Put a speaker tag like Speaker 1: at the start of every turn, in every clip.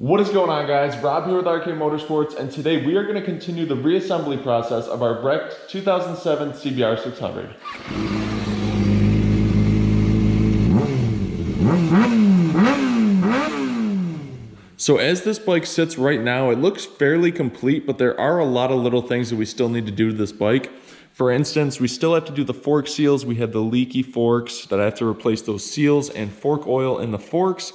Speaker 1: What is going on, guys? Rob here with RK Motorsports, and today we are going to continue the reassembly process of our wrecked 2007 CBR 600. So as this bike sits right now, it looks fairly complete, but there are a lot of little things that we still need to do to this bike. For instance, we still have to do the fork seals. We have the leaky forks that I have to replace those seals and fork oil in the forks.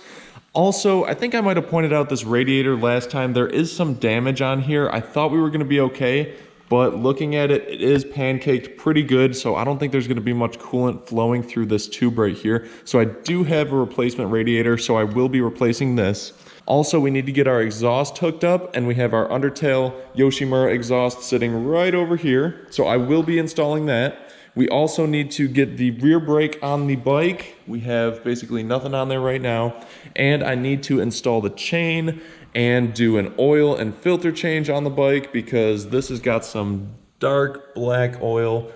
Speaker 1: Also, I think I might have pointed out this radiator last time. There is some damage on here. I thought we were going to be okay, but looking at it, it is pancaked pretty good, so I don't think there's going to be much coolant flowing through this tube right here. So I do have a replacement radiator, so I will be replacing this. Also, we need to get our exhaust hooked up, and we have our Undertale Yoshimura exhaust sitting right over here, so I will be installing that. We also need to get the rear brake on the bike. We have basically nothing on there right now. And I need to install the chain and do an oil and filter change on the bike because this has got some dark black oil.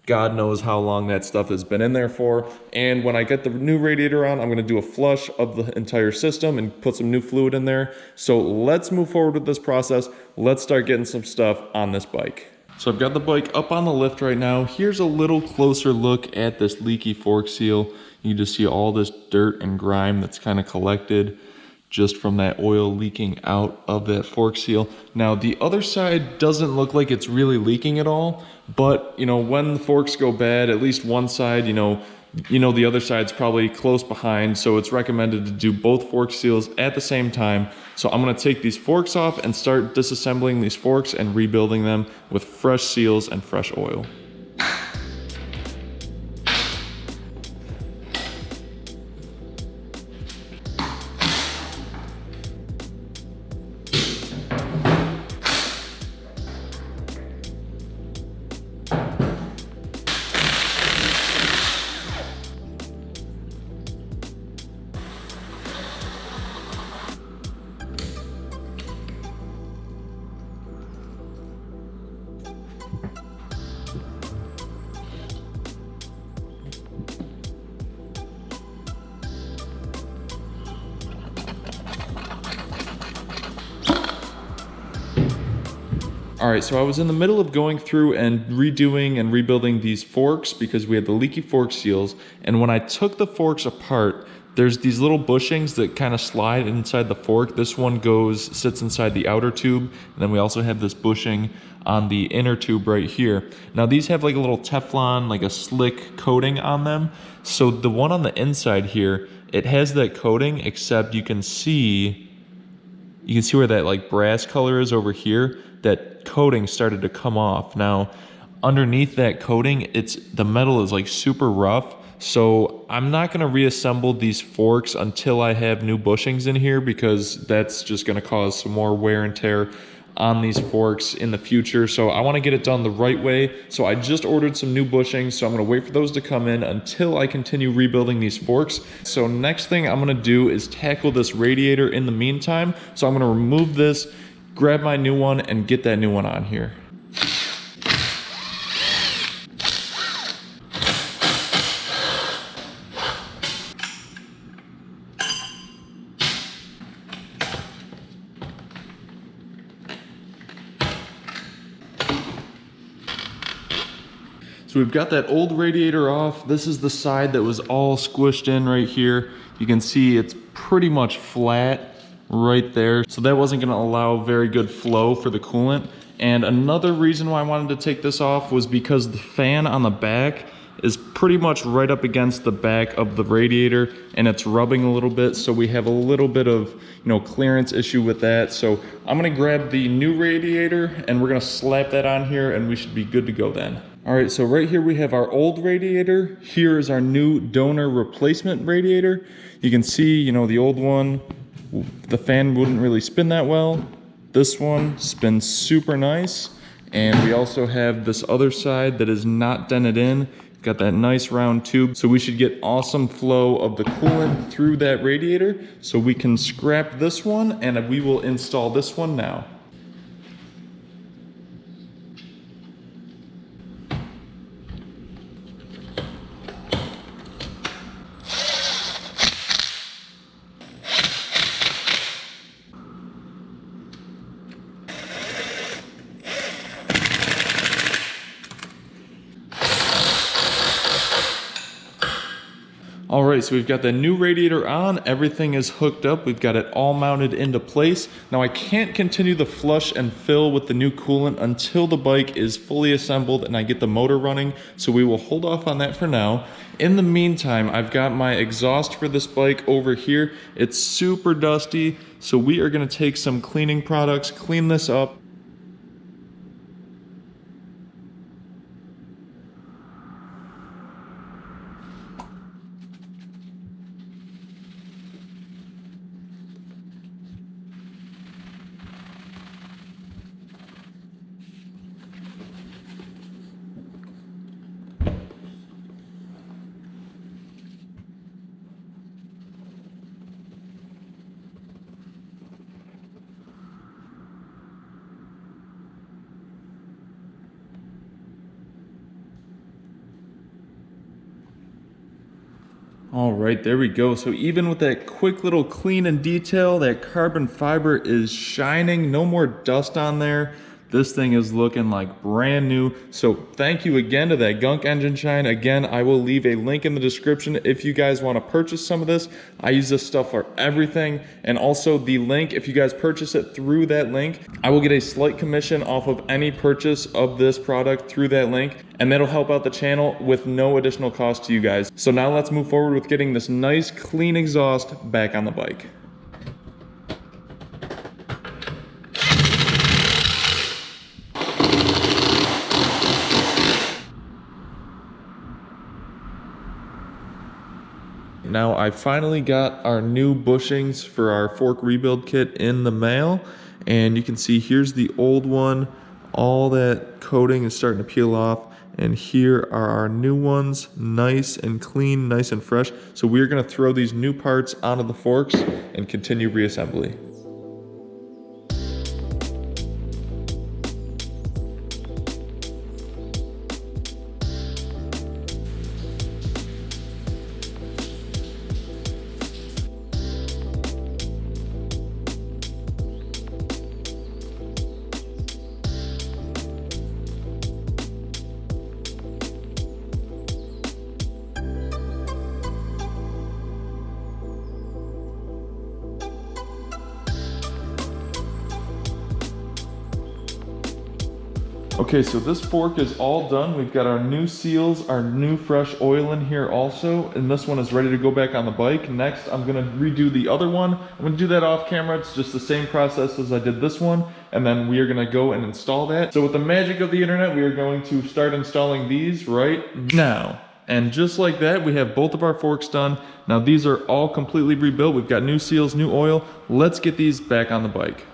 Speaker 1: God knows how long that stuff has been in there for. And when I get the new radiator on, I'm gonna do a flush of the entire system and put some new fluid in there. So let's move forward with this process. Let's start getting some stuff on this bike. So I've got the bike up on the lift right now. Here's a little closer look at this leaky fork seal. You just see all this dirt and grime that's kind of collected just from that oil leaking out of that fork seal. Now the other side doesn't look like it's really leaking at all, but you know, when the forks go bad, at least one side, you know the other side's probably close behind, so it's recommended to do both fork seals at the same time. So I'm gonna take these forks off and start disassembling these forks and rebuilding them with fresh seals and fresh oil. All right, so I was in the middle of going through and redoing and rebuilding these forks because we had the leaky fork seals. And when I took the forks apart, there's these little bushings that kind of slide inside the fork. This one sits inside the outer tube. And then we also have this bushing on the inner tube right here. Now these have like a little Teflon, like a slick coating on them. So the one on the inside here, it has that coating, except you can see where that like brass color is over here. That coating started to come off. Now underneath that coating, the metal is like super rough, so I'm not going to reassemble these forks until I have new bushings in here, because that's just going to cause some more wear and tear on these forks in the future. So I want to get it done the right way. So I just ordered some new bushings, so I'm going to wait for those to come in until I continue rebuilding these forks. So next thing I'm going to do is tackle this radiator in the meantime. So I'm going to remove this, grab my new one, and get that new one on here. So we've got that old radiator off. This is the side that was all squished in right here. You can see it's pretty much flat right there. So that wasn't gonna allow very good flow for the coolant. And another reason why I wanted to take this off was because the fan on the back is pretty much right up against the back of the radiator, and it's rubbing a little bit. So we have a little bit of, clearance issue with that. So I'm gonna grab the new radiator and we're gonna slap that on here, and we should be good to go then. All right, so right here we have our old radiator. Here is our new donor replacement radiator. You can see, the old one, the fan wouldn't really spin that well. This one spins super nice. And we also have this other side that is not dented in. Got that nice round tube. So we should get awesome flow of the coolant through that radiator. So we can scrap this one and we will install this one now. All right, so we've got the new radiator on, everything is hooked up, we've got it all mounted into place. Now I can't continue the flush and fill with the new coolant until the bike is fully assembled and I get the motor running, so we will hold off on that for now. In the meantime, I've got my exhaust for this bike over here. It's super dusty, so we are gonna take some cleaning products, clean this up. All right, there we go. So even with that quick little clean and detail, that carbon fiber is shining, no more dust on there. This thing is looking like brand new. So thank you again to that Gunk Engine Shine. Again, I will leave a link in the description if you guys want to purchase some of this. I use this stuff for everything. And also the link, if you guys purchase it through that link, I will get a slight commission off of any purchase of this product through that link. And that'll help out the channel with no additional cost to you guys. So now let's move forward with getting this nice clean exhaust back on the bike. Now I finally got our new bushings for our fork rebuild kit in the mail, and you can see here's the old one. All that coating is starting to peel off, and here are our new ones, nice and clean, nice and fresh. So we're gonna throw these new parts onto the forks and continue reassembly. Okay, so this fork is all done. We've got our new seals, our new fresh oil in here also, and this one is ready to go back on the bike. Next, I'm gonna redo the other one. I'm gonna do that off camera. It's just the same process as I did this one, and then we are gonna go and install that. So with the magic of the internet, we are going to start installing these right now. And just like that, we have both of our forks done. Now these are all completely rebuilt. We've got new seals, new oil. Let's get these back on the bike.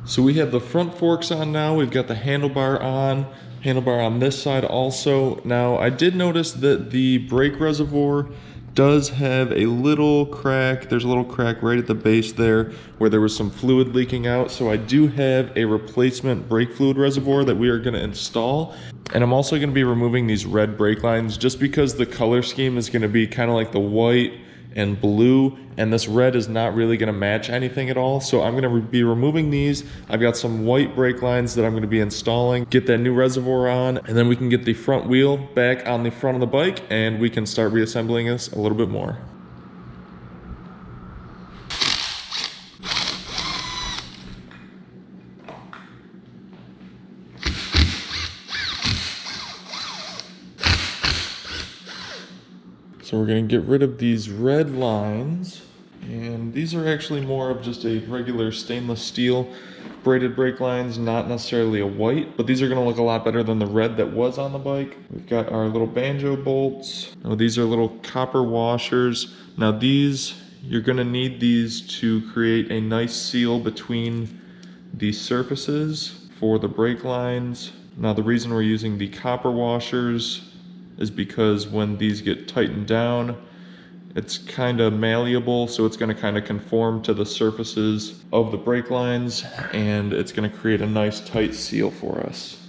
Speaker 1: So we have the front forks on now, we've got the handlebar on this side also. Now I did notice that the brake reservoir does have a little crack. There's a little crack right at the base there where there was some fluid leaking out. So I do have a replacement brake fluid reservoir that we are gonna install. And I'm also gonna be removing these red brake lines just because the color scheme is gonna be kind of like the white and blue, and this red is not really gonna match anything at all. So I'm gonna be removing these. I've got some white brake lines that I'm gonna be installing, get that new reservoir on, and then we can get the front wheel back on the front of the bike and we can start reassembling this a little bit more. So we're gonna get rid of these red lines, and these are actually more of just a regular stainless steel braided brake lines, not necessarily a white, but these are gonna look a lot better than the red that was on the bike. We've got our little banjo bolts. Now these are little copper washers. Now these, you're gonna need these to create a nice seal between the surfaces for the brake lines. Now the reason we're using the copper washers is because when these get tightened down, it's kind of malleable, so it's going to kind of conform to the surfaces of the brake lines, and it's going to create a nice tight seal for us.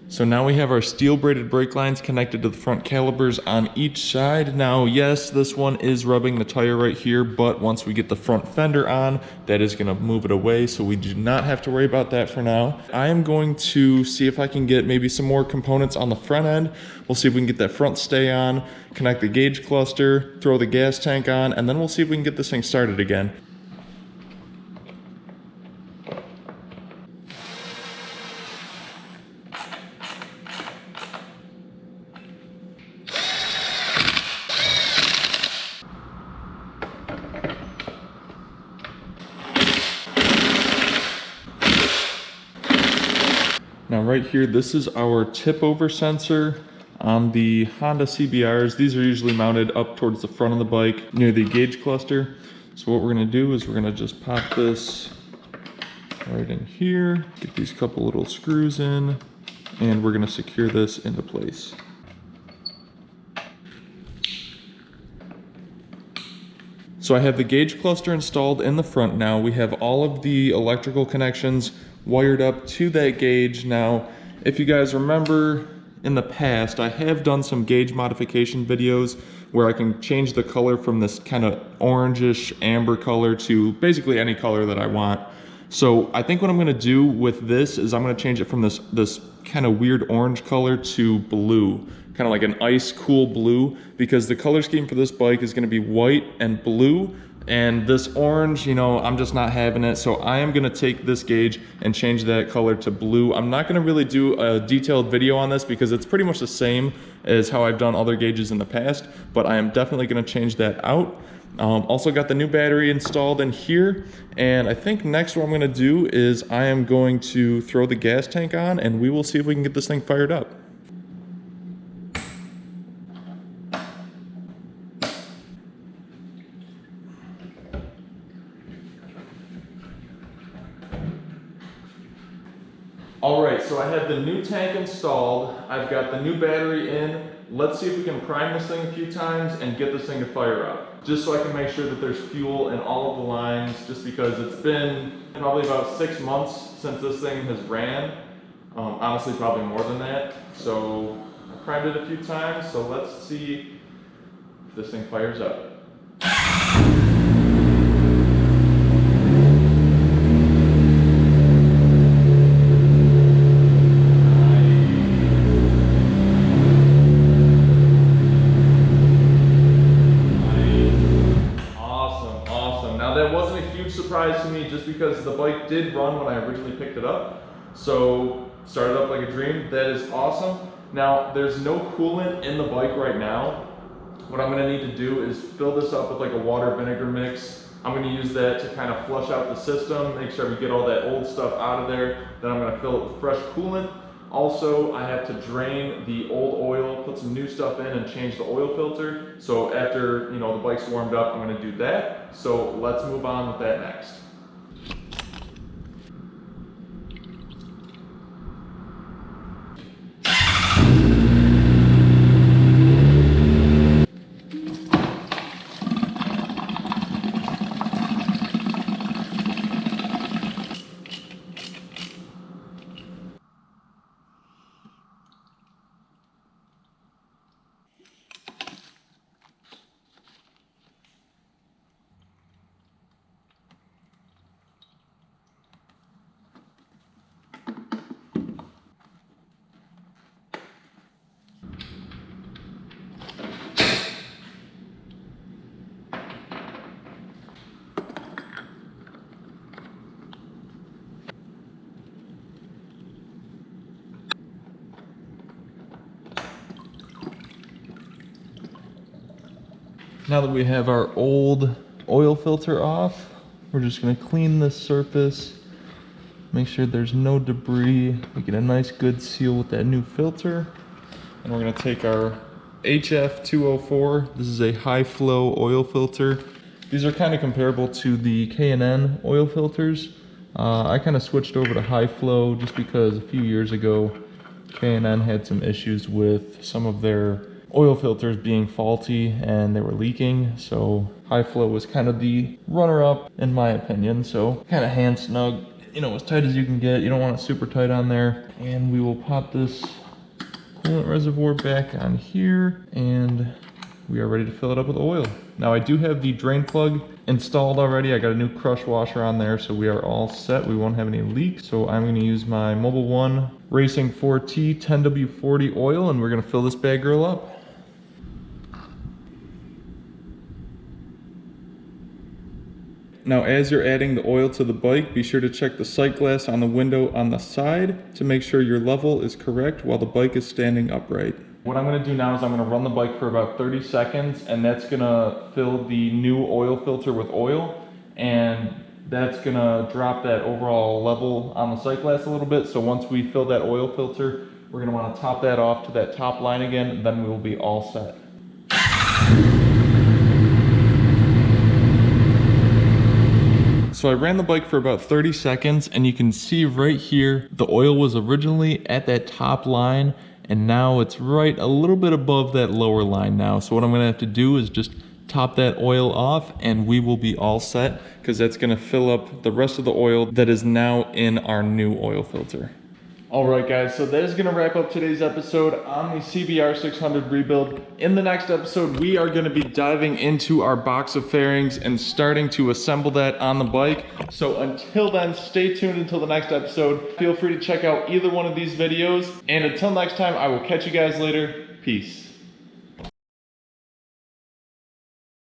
Speaker 1: So now we have our steel braided brake lines connected to the front calipers on each side. Now, yes, this one is rubbing the tire right here, but once we get the front fender on, that is gonna move it away, so we do not have to worry about that for now. I am going to see if I can get maybe some more components on the front end. We'll see if we can get that front stay on, connect the gauge cluster, throw the gas tank on, and then we'll see if we can get this thing started again. Now right here, this is our tip over sensor on the Honda CBRs. These are usually mounted up towards the front of the bike near the gauge cluster. So what we're gonna do is we're gonna just pop this right in here, get these couple little screws in, and we're gonna secure this into place. So I have the gauge cluster installed in the front now. We have all of the electrical connections wired up to that gauge. Now, if you guys remember in the past, I have done some gauge modification videos where I can change the color from this kind of orangish amber color to basically any color that I want. So I think what I'm gonna do with this is I'm gonna change it from this kind of weird orange color to blue, kind of like an ice cool blue, because the color scheme for this bike is gonna be white and blue, and this orange, you know, I'm just not having it. So I am gonna take this gauge and change that color to blue. I'm not gonna really do a detailed video on this because it's pretty much the same as how I've done other gauges in the past, but I am definitely gonna change that out. Also got the new battery installed in here, and I think next what I'm gonna do is I am going to throw the gas tank on and we will see if we can get this thing fired up. All right, so I have the new tank installed. I've got the new battery in. Let's see if we can prime this thing a few times and get this thing to fire up. Just so I can make sure that there's fuel in all of the lines, just because it's been probably about 6 months since this thing has ran. Honestly, probably more than that. So I primed it a few times, so let's see if this thing fires up. Surprise to me, just because the bike did run when I originally picked it up, so started up like a dream. That is awesome. Now there's no coolant in the bike right now. What I'm going to need to do is fill this up with like a water vinegar mix. I'm going to use that to kind of flush out the system, make sure we get all that old stuff out of there. Then I'm going to fill it with fresh coolant. Also, I have to drain the old oil, put some new stuff in, and change the oil filter. So after, you know, the bike's warmed up, I'm gonna do that. So let's move on with that next. Now that we have our old oil filter off, we're just gonna clean this surface, make sure there's no debris. We get a nice good seal with that new filter. And we're gonna take our HF204. This is a high flow oil filter. These are kind of comparable to the K&N oil filters. I kind of switched over to high flow just because a few years ago, K&N had some issues with some of their oil filters being faulty and they were leaking. So high flow was kind of the runner up in my opinion. So kind of hand snug, you know, as tight as you can get. You don't want it super tight on there. And we will pop this coolant reservoir back on here and we are ready to fill it up with oil. Now I do have the drain plug installed already. I got a new crush washer on there, so we are all set. We won't have any leaks. So I'm gonna use my Mobil 1 Racing 4T 10W40 oil and we're gonna fill this bad girl up. Now as you're adding the oil to the bike, be sure to check the sight glass on the window on the side to make sure your level is correct while the bike is standing upright. What I'm gonna do now is I'm gonna run the bike for about 30 seconds and that's gonna fill the new oil filter with oil and that's gonna drop that overall level on the sight glass a little bit. So once we fill that oil filter, we're gonna wanna top that off to that top line again, then we will be all set. So I ran the bike for about 30 seconds and you can see right here, the oil was originally at that top line and now it's right a little bit above that lower line now. So what I'm gonna have to do is just top that oil off and we will be all set because that's gonna fill up the rest of the oil that is now in our new oil filter. All right guys, so that is gonna wrap up today's episode on the CBR 600 rebuild. In the next episode, we are gonna be diving into our box of fairings and starting to assemble that on the bike. So until then, stay tuned until the next episode. Feel free to check out either one of these videos. And until next time, I will catch you guys later. Peace.